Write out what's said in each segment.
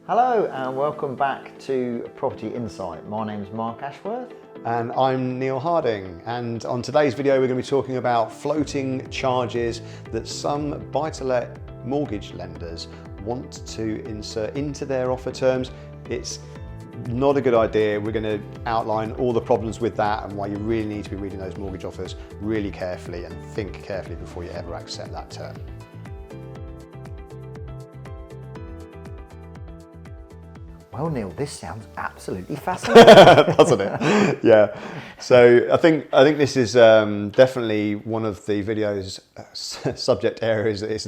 Hello and welcome back to Property Insight. My name is Mark Ashworth. And I'm Neil Harding, and on today's video we're going to be talking about floating charges that some buy-to-let mortgage lenders want to insert into their offer terms. It's not a good idea. We're going to outline all the problems with that and why you really need to be reading those mortgage offers really carefully and think carefully before you ever accept that term. Well, Neil, this sounds absolutely fascinating. Doesn't it? Yeah. So I think this is definitely one of the video's subject areas that is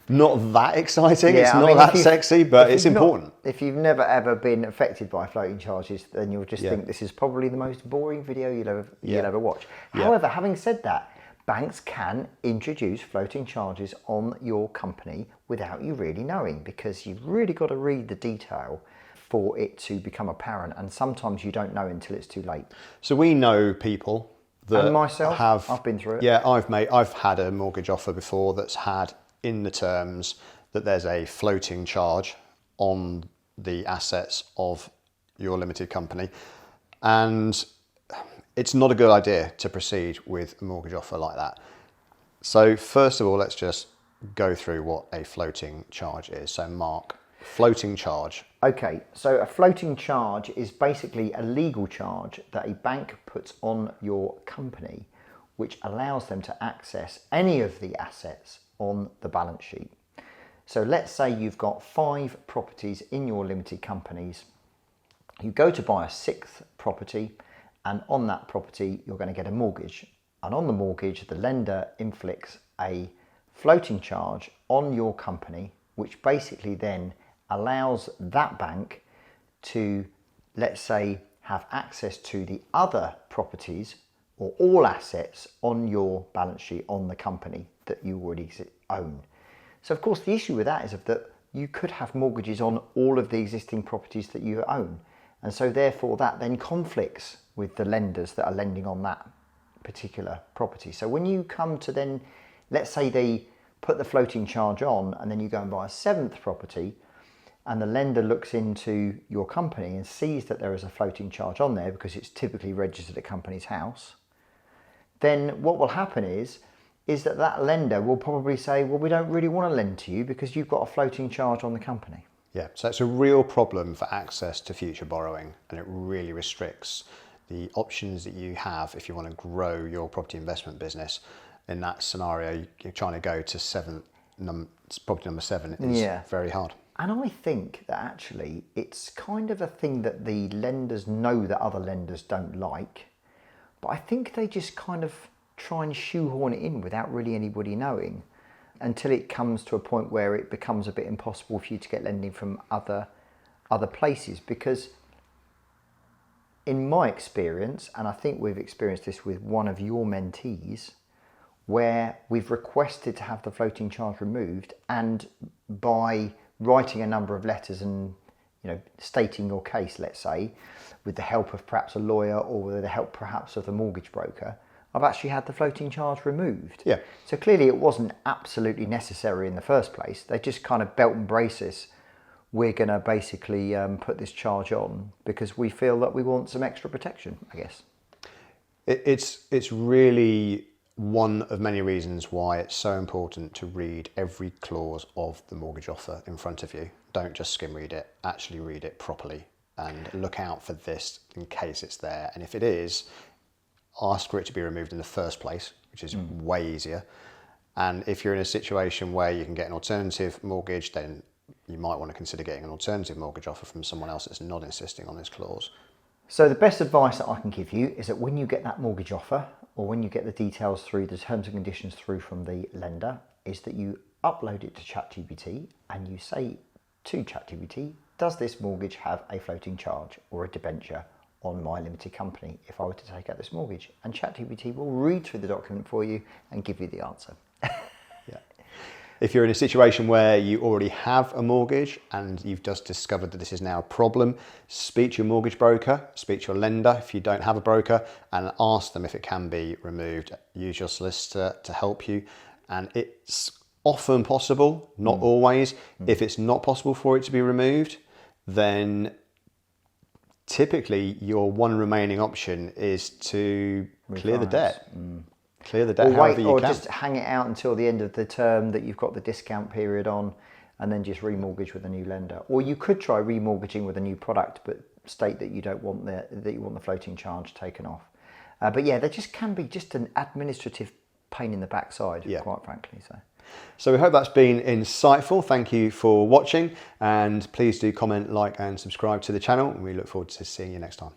not that exciting. Yeah, it's I not mean, that sexy, but it's important. If you've never ever been affected by floating charges, then you'll just think this is probably the most boring video you'll ever watch. However, having said that, banks can introduce floating charges on your company without you really knowing, because you've really got to read the detail for it to become apparent, and sometimes you don't know until it's too late. So we know people that and myself, I've been through it. Yeah, I've had a mortgage offer before that's had in the terms that there's a floating charge on the assets of your limited company, and it's not a good idea to proceed with a mortgage offer like that. So first of all, let's just go through what a floating charge is. So Mark, floating charge. Okay, so a floating charge is basically a legal charge that a bank puts on your company, which allows them to access any of the assets on the balance sheet. So let's say you've got 5 properties in your limited companies. You go to buy a 6th property, and on that property you're going to get a mortgage. And on the mortgage, the lender inflicts a floating charge on your company, which basically then allows that bank to, let's say, have access to the other properties or all assets on your balance sheet on the company that you already own. So of course the issue with that is that you could have mortgages on all of the existing properties that you own, and so therefore that then conflicts with the lenders that are lending on that particular property. So when you come to then, let's say they put the floating charge on, and then you go and buy a 7th property, and the lender looks into your company and sees that there is a floating charge on there because it's typically registered at company's house, then what will happen is that lender will probably say, well, we don't really want to lend to you because you've got a floating charge on the company. Yeah, so it's a real problem for access to future borrowing, and it really restricts the options that you have if you want to grow your property investment business. In that scenario, you're trying to go to property number 7 is very hard. And I think that actually it's kind of a thing that the lenders know that other lenders don't like, but I think they just kind of try and shoehorn it in without really anybody knowing, until it comes to a point where it becomes a bit impossible for you to get lending from other places. Because in my experience, and I think we've experienced this with one of your mentees, where we've requested to have the floating charge removed, and by writing a number of letters and stating your case, let's say, with the help of perhaps a lawyer or with the help perhaps of the mortgage broker, I've actually had the floating charge removed. Yeah. So clearly it wasn't absolutely necessary in the first place. They just kind of belt and braces. We're going to basically put this charge on because we feel that we want some extra protection, I guess. It's really one of many reasons why it's so important to read every clause of the mortgage offer in front of you. Don't just skim read it, actually read it properly and look out for this in case it's there. And if it is, ask for it to be removed in the first place, which is way easier. And if you're in a situation where you can get an alternative mortgage, then you might want to consider getting an alternative mortgage offer from someone else that's not insisting on this clause. So the best advice that I can give you is that when you get that mortgage offer, or when you get the details through, the terms and conditions through from the lender, is that you upload it to ChatGPT and you say to ChatGPT, does this mortgage have a floating charge or a debenture on my limited company if I were to take out this mortgage? And ChatGPT will read through the document for you and give you the answer. Yeah. If you're in a situation where you already have a mortgage and you've just discovered that this is now a problem, speak to your mortgage broker, speak to your lender if you don't have a broker, and ask them if it can be removed. Use your solicitor to help you. And it's often possible, not always. If it's not possible for it to be removed, then typically your one remaining option is to clear the debt. Clear the debt however you can. Or just hang it out until the end of the term that you've got the discount period on, and then just remortgage with a new lender. Or you could try remortgaging with a new product, but state that you don't want the floating charge taken off. But yeah, there just can be just an administrative pain in the backside, quite frankly. So we hope that's been insightful. Thank you for watching, and please do comment, like, and subscribe to the channel. And we look forward to seeing you next time.